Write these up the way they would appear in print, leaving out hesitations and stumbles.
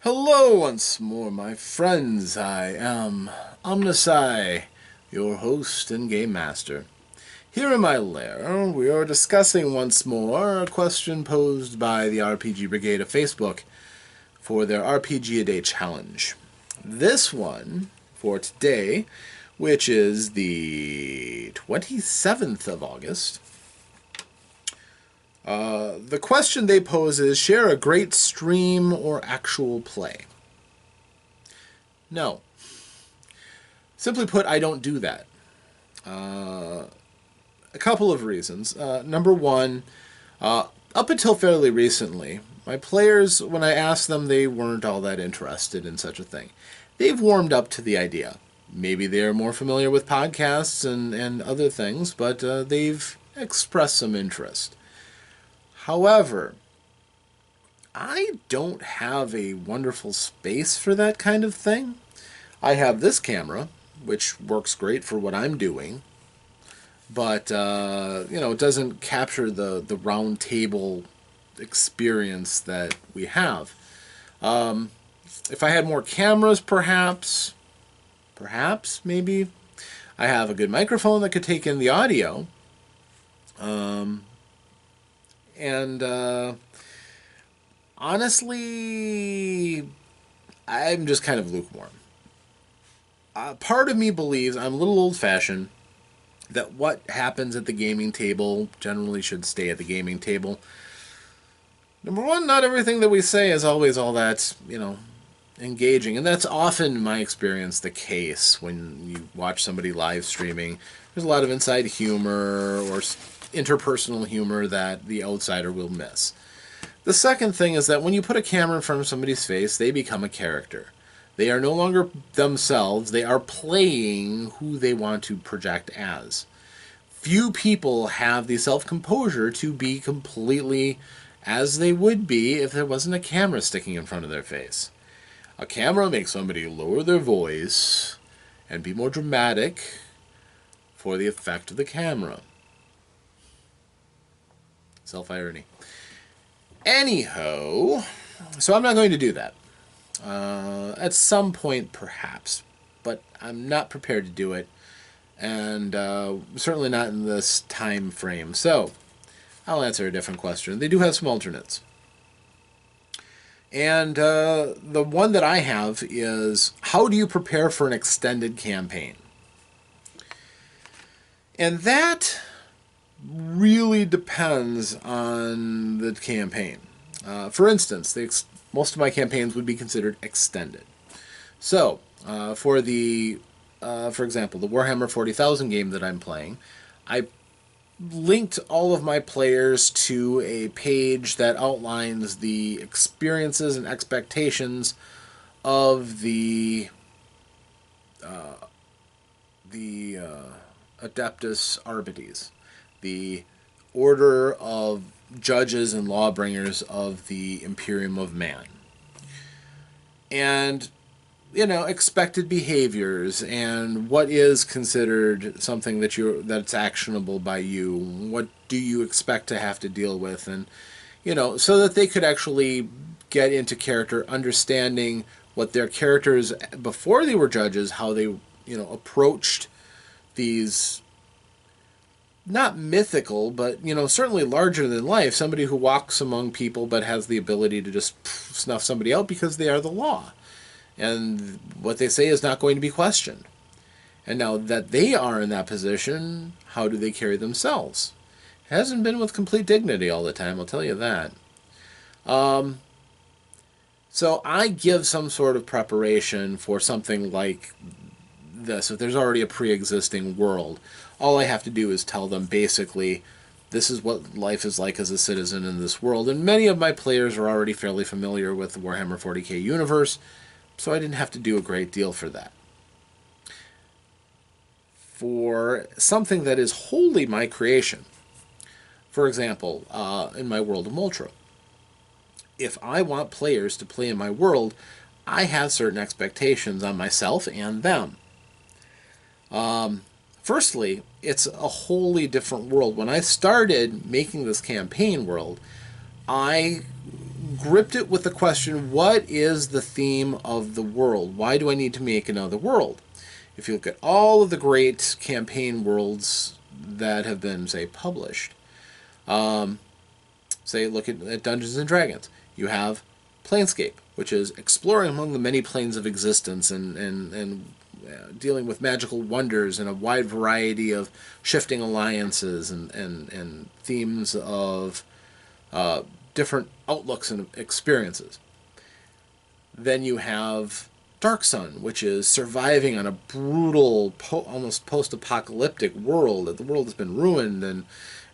Hello once more, my friends. I am OmnusI, your host and game master. Here in my lair, we are discussing once more a question posed by the RPG Brigade of Facebook for their RPG A Day challenge. This one, for today, which is the 27th of August, the question they pose is, share a great stream or actual play. No. Simply put, I don't do that. A couple of reasons. Number one, up until fairly recently, my players, when I asked them, they weren't all that interested in such a thing. They've warmed up to the idea. Maybe they're more familiar with podcasts and other things, but they've expressed some interest. However, I don't have a wonderful space for that kind of thing. I have this camera, which works great for what I'm doing, but it doesn't capture the round table experience that we have. If I had more cameras, perhaps, maybe. I have a good microphone that could take in the audio. And honestly, I'm just kind of lukewarm. Part of me believes I'm a little old-fashioned, that what happens at the gaming table generally should stay at the gaming table. Number one, not everything that we say is always all that, engaging. And that's often, in my experience, the case when you watch somebody live streaming. There's a lot of inside humor or interpersonal humor that the outsider will miss. The second thing is that when you put a camera in front of somebody's face, they become a character. They are no longer themselves. They are playing who they want to project as. Few people have the self-composure to be completely as they would be if there wasn't a camera sticking in front of their face. A camera makes somebody lower their voice and be more dramatic for the effect of the camera. Self-irony. Anyhow, so I'm not going to do that. At some point, perhaps, but I'm not prepared to do it, and certainly not in this time frame. So, I'll answer a different question. They do have some alternates. And the one that I have is, how do you prepare for an extended campaign? And that really depends on the campaign. For instance, most of my campaigns would be considered extended. So, for example, the Warhammer 40,000 game that I'm playing, I linked all of my players to a page that outlines the experiences and expectations of the Adeptus Arbites, the order of judges and lawbringers of the Imperium of Man. And, expected behaviors and what is considered something that's actionable by you. What do you expect to have to deal with? And, so that they could actually get into character, understanding what their characters, before they were judges, how they, approached these, not mythical, but, certainly larger than life. Somebody who walks among people but has the ability to just snuff somebody out because they are the law. And what they say is not going to be questioned. And now that they are in that position, how do they carry themselves? It hasn't been with complete dignity all the time, I'll tell you that. So I give some sort of preparation for something like this. If there's already a pre-existing world, all I have to do is tell them basically, this is what life is like as a citizen in this world. And many of my players are already fairly familiar with the Warhammer 40k universe, so I didn't have to do a great deal for that. For something that is wholly my creation, for example, in my world of Moltra, if I want players to play in my world, I have certain expectations on myself and them. Firstly, it's a wholly different world. When I started making this campaign world, I gripped it with the question, what is the theme of the world? Why do I need to make another world? If you look at all of the great campaign worlds that have been, say, published, say, look at Dungeons and Dragons. You have Planescape, which is exploring among the many planes of existence and dealing with magical wonders and a wide variety of shifting alliances and themes of different outlooks and experiences. Then you have Dark Sun, which is surviving on a brutal, almost post-apocalyptic world. The world has been ruined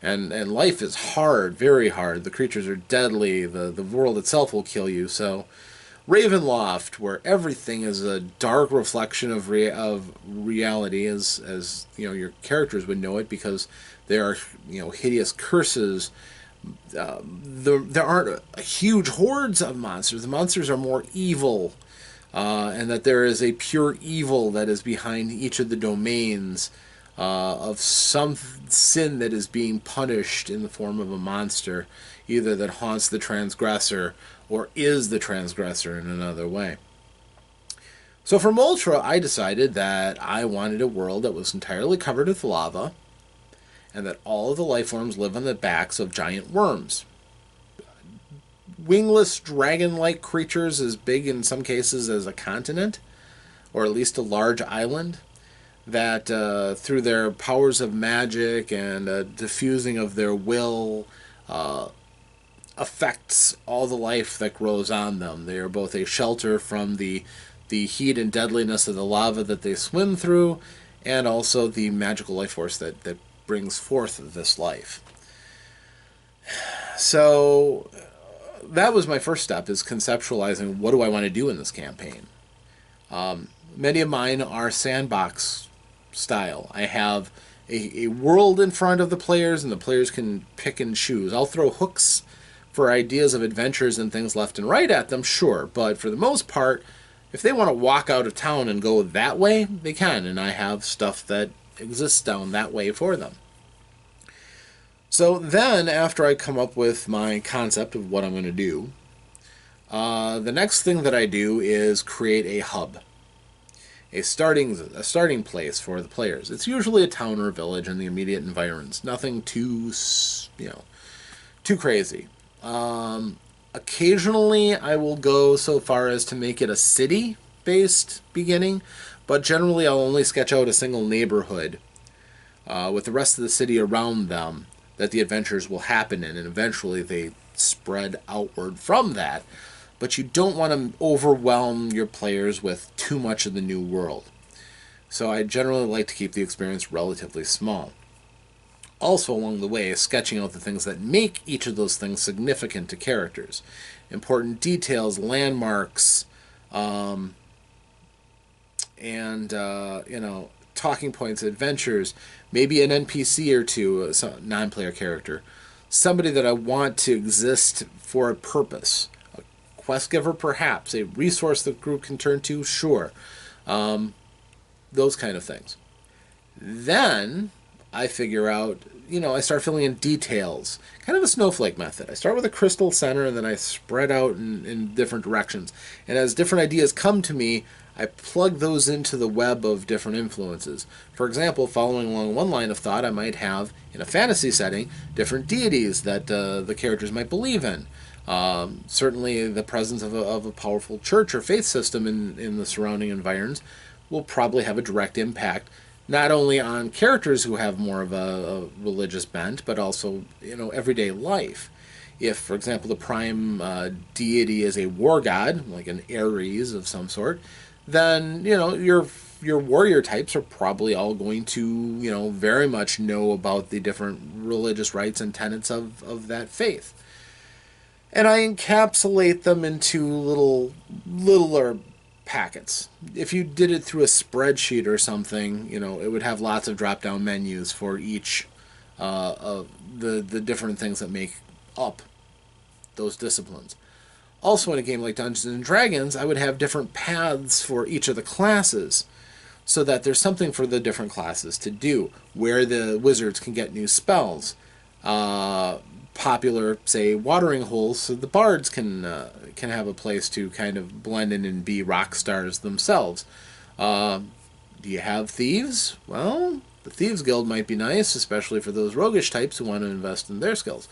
and life is hard, very hard. The creatures are deadly. The world itself will kill you. So Ravenloft, where everything is a dark reflection of reality, as your characters would know it, because there are hideous curses. There aren't huge hordes of monsters. The monsters are more evil, and that there is a pure evil that is behind each of the domains of some sin that is being punished in the form of a monster, either that haunts the transgressor or is the transgressor in another way. So for Moltra, I decided that I wanted a world that was entirely covered with lava, and that all of the life forms live on the backs of giant worms. Wingless, dragon-like creatures as big in some cases as a continent, or at least a large island, that through their powers of magic and diffusing of their will affects all the life that grows on them. They are both a shelter from the heat and deadliness of the lava that they swim through, and also the magical life force that brings forth this life. So that was my first step, is conceptualizing what do I want to do in this campaign. Many of mine are sandbox style. I have a world in front of the players, and the players can pick and choose. I'll throw hooks for ideas of adventures and things left and right at them, sure, but for the most part, if they want to walk out of town and go that way, they can, and I have stuff that exists down that way for them. So then, after I come up with my concept of what I'm going to do, the next thing that I do is create a hub. A starting place for the players. It's usually a town or a village in the immediate environs. Nothing too crazy. Occasionally, I will go so far as to make it a city-based beginning, but generally I'll only sketch out a single neighborhood with the rest of the city around them that the adventures will happen in, and eventually they spread outward from that. But you don't want to overwhelm your players with too much of the new world. So I generally like to keep the experience relatively small. Also, along the way, sketching out the things that make each of those things significant to characters. Important details, landmarks, and talking points, adventures, maybe an NPC or two, a non-player character. Somebody that I want to exist for a purpose. Quest giver, perhaps. A resource the group can turn to, sure. Those kind of things. Then I figure out, I start filling in details. Kind of a snowflake method. I start with a crystal center, and then I spread out in different directions. And as different ideas come to me, I plug those into the web of different influences. For example, following along one line of thought, I might have, in a fantasy setting, different deities that the characters might believe in. Certainly the presence of a powerful church or faith system in the surrounding environs will probably have a direct impact, not only on characters who have more of a religious bent, but also everyday life. If, for example, the prime deity is a war god, like an Ares of some sort, then your warrior types are probably all going to very much know about the different religious rites and tenets of that faith. And I encapsulate them into littler packets. If you did it through a spreadsheet or something, it would have lots of drop-down menus for each of the different things that make up those disciplines. Also, in a game like Dungeons and Dragons, I would have different paths for each of the classes, so that there's something for the different classes to do, where the wizards can get new spells, popular, say, watering holes, so the bards can have a place to kind of blend in and be rock stars themselves. Uh, do you have thieves? Well, the Thieves Guild might be nice, especially for those roguish types who want to invest in their skills.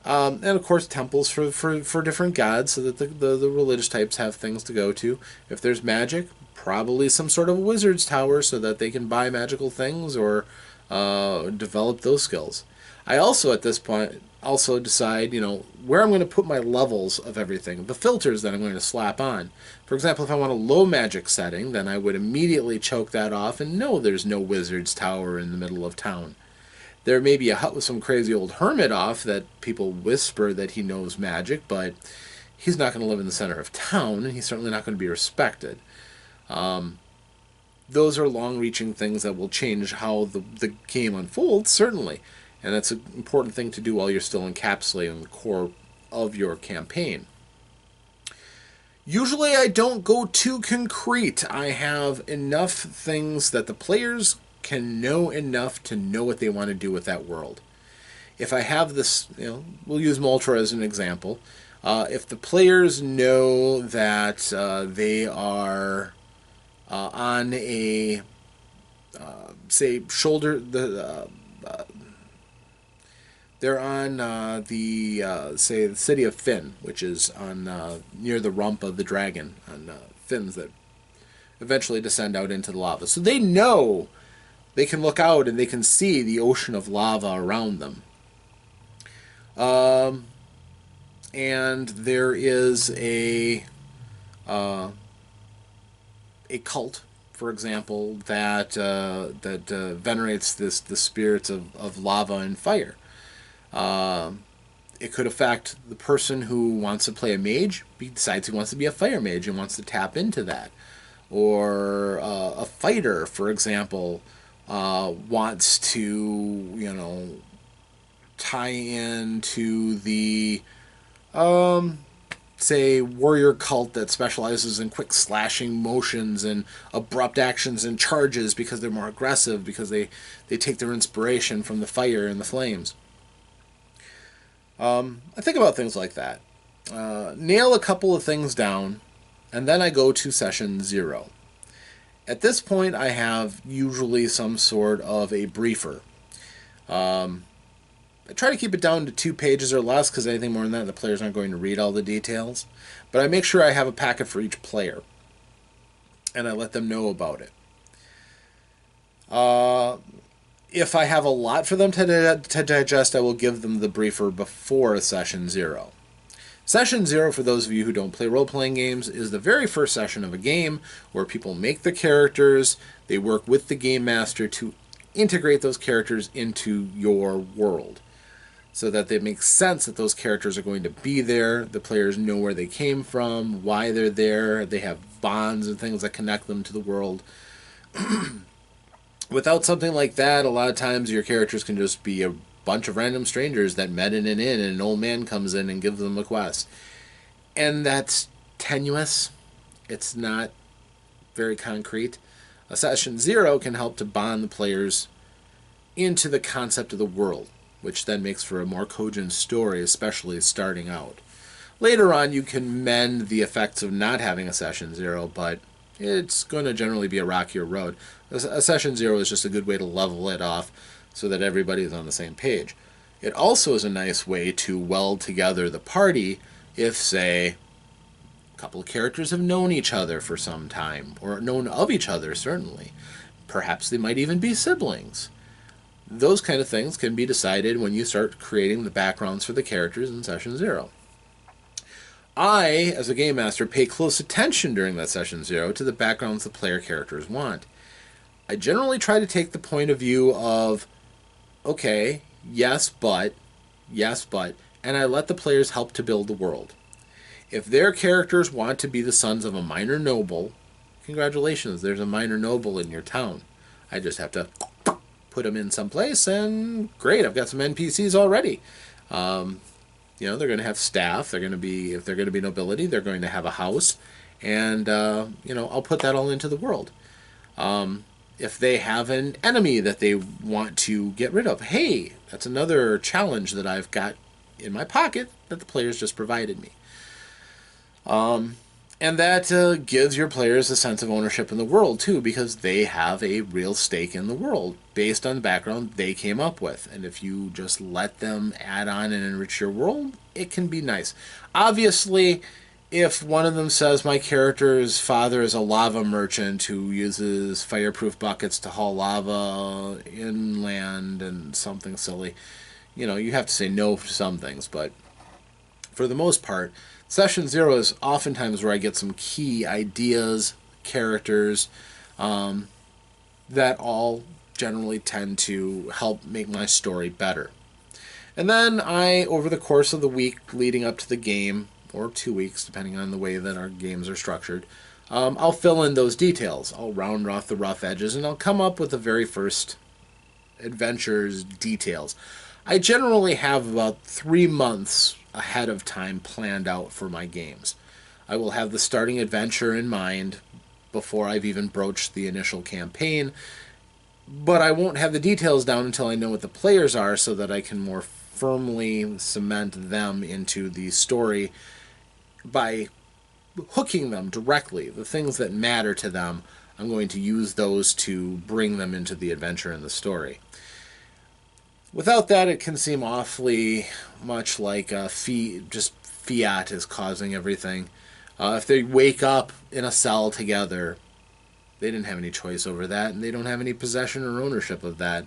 And of course, temples for different gods, so that the religious types have things to go to. If there's magic, probably some sort of wizard's tower, so that they can buy magical things or develop those skills. I also, at this point, also decide, where I'm going to put my levels of everything, the filters that I'm going to slap on. For example, if I want a low magic setting, then I would immediately choke that off and know there's no wizard's tower in the middle of town. There may be a hut with some crazy old hermit off that people whisper that he knows magic, but he's not going to live in the center of town, and he's certainly not going to be respected. Those are long-reaching things that will change how the game unfolds, certainly. And that's an important thing to do while you're still encapsulating the core of your campaign. Usually I don't go too concrete. I have enough things that the players can know enough to know what they want to do with that world. If I have this, we'll use Moltra as an example. If the players know that they are on a, say, they're on say, the city of Finn, which is on near the rump of the dragon, on fins that eventually descend out into the lava. So they know they can look out and they can see the ocean of lava around them. And there is a cult, for example, that venerates the spirits of lava and fire. It could affect the person who wants to play a mage. He decides he wants to be a fire mage and wants to tap into that. Or a fighter, for example, wants to, tie into the, say, warrior cult that specializes in quick slashing motions and abrupt actions and charges because they're more aggressive, because they take their inspiration from the fire and the flames. I think about things like that. Nail a couple of things down, and then I go to session 0. At this point, I have usually some sort of a briefer. I try to keep it down to 2 pages or less, because anything more than that, the players aren't going to read all the details. But I make sure I have a packet for each player, and I let them know about it. If I have a lot for them to digest, I will give them the briefer before session 0. Session 0, for those of you who don't play role-playing games, is the very first session of a game where people make the characters, they work with the game master to integrate those characters into your world, so that it makes sense that those characters are going to be there, the players know where they came from, why they're there, they have bonds and things that connect them to the world. Without something like that, a lot of times your characters can just be a bunch of random strangers that met in an inn, and an old man comes in and gives them a quest. And that's tenuous. It's not very concrete. A session 0 can help to bond the players into the concept of the world, which then makes for a more cogent story, especially starting out. Later on, you can mend the effects of not having a session 0, but it's going to generally be a rockier road. A session 0 is just a good way to level it off so that everybody is on the same page. It also is a nice way to weld together the party if, say, a couple of characters have known each other for some time, or known of each other, certainly. Perhaps they might even be siblings. Those kind of things can be decided when you start creating the backgrounds for the characters in session 0. I, as a game master, pay close attention during that session 0 to the backgrounds the player characters want. I generally try to take the point of view of, okay, yes, but, and I let the players help to build the world. If their characters want to be the sons of a minor noble, congratulations, there's a minor noble in your town. I just have to put them in someplace, and great, I've got some NPCs already. They're going to have staff. They're going to be, if they're going to be nobility, they're going to have a house, and I'll put that all into the world. If they have an enemy that they want to get rid of, hey, that's another challenge that I've got in my pocket that the players just provided me. And that gives your players a sense of ownership in the world, too, because they have a real stake in the world based on the background they came up with. And if you just let them add on and enrich your world, it can be nice. Obviously, if one of them says, my character's father is a lava merchant who uses fireproof buckets to haul lava inland and something silly, you have to say no to some things. But for the most part, Session 0 is oftentimes where I get some key ideas, characters, that all generally tend to help make my story better. And then over the course of the week leading up to the game, or 2 weeks, depending on the way that our games are structured, I'll fill in those details. I'll round off the rough edges, and I'll come up with the very first adventure's details. I generally have about 3 months ahead of time planned out for my games. I will have the starting adventure in mind before I've even broached the initial campaign, but I won't have the details down until I know what the players are so that I can more firmly cement them into the story by hooking them directly. The things that matter to them, I'm going to use those to bring them into the adventure and the story. Without that, it can seem awfully much like just fiat is causing everything. If they wake up in a cell together, they didn't have any choice over that, and they don't have any possession or ownership of that.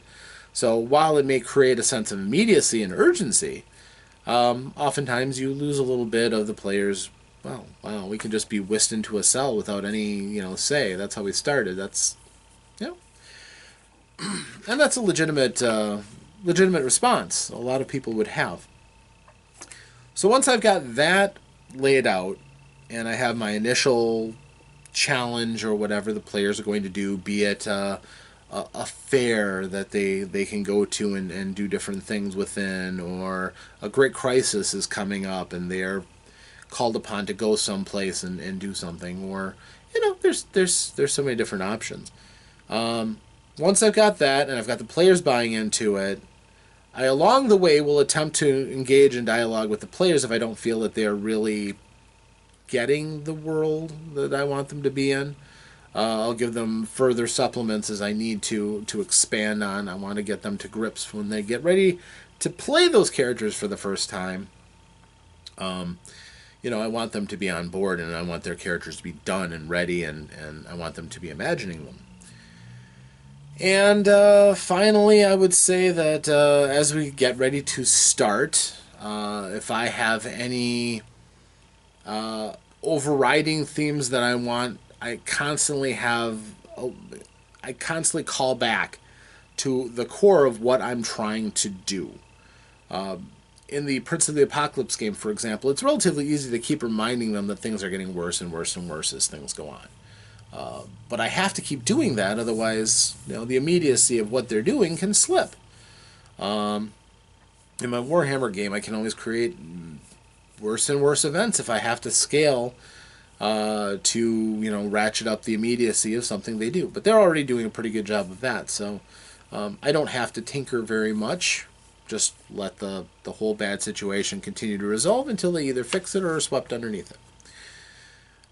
So while it may create a sense of immediacy and urgency, oftentimes you lose a little bit of the players. Well, wow, we can just be whisked into a cell without any, say. That's how we started. That's, and that's a legitimate response a lot of people would have. So once I've got that laid out, and I have my initial challenge or whatever the players are going to do, be it a fair that they can go to and do different things within, or a great crisis is coming up and they're called upon to go someplace and do something, or there's so many different options. Once I've got that and I've got the players buying into it, I along the way will attempt to engage in dialogue with the players if I don't feel that they're really getting the world that I want them to be in. I'll give them further supplements as I need to expand on. I want to get them to grips when they get ready to play those characters for the first time. I want them to be on board, and I want their characters to be done and ready, and I want them to be imagining them. And finally, I would say that as we get ready to start, if I have any overriding themes that I want, I constantly call back to the core of what I'm trying to do. In the Prince of the Apocalypse game, for example, it's relatively easy to keep reminding them that things are getting worse and worse and worse as things go on. But I have to keep doing that, otherwise, the immediacy of what they're doing can slip. In my Warhammer game, I can always create worse and worse events if I have to scale to ratchet up the immediacy of something they do. But they're already doing a pretty good job of that, so I don't have to tinker very much. Just let the whole bad situation continue to resolve until they either fix it or are swept underneath it.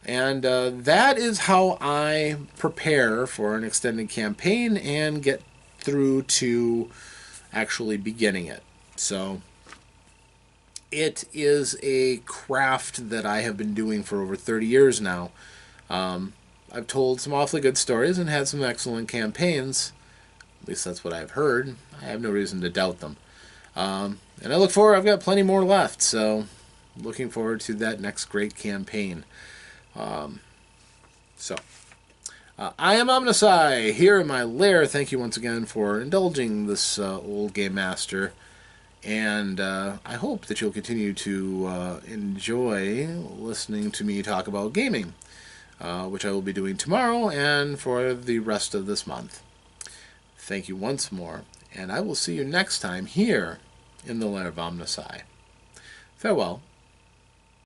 And that is how I prepare for an extended campaign and get through to actually beginning it. So it is a craft that I have been doing for over 30 years now. I've told some awfully good stories and had some excellent campaigns. At least that's what I've heard. I have no reason to doubt them. And I look forward, I've got plenty more left, so looking forward to that next great campaign. I am OmnusI, here in my lair. Thank you once again for indulging this old game master, and I hope that you'll continue to enjoy listening to me talk about gaming, which I will be doing tomorrow and for the rest of this month. Thank you once more, and I will see you next time here in the Lair of OmnusI. Farewell.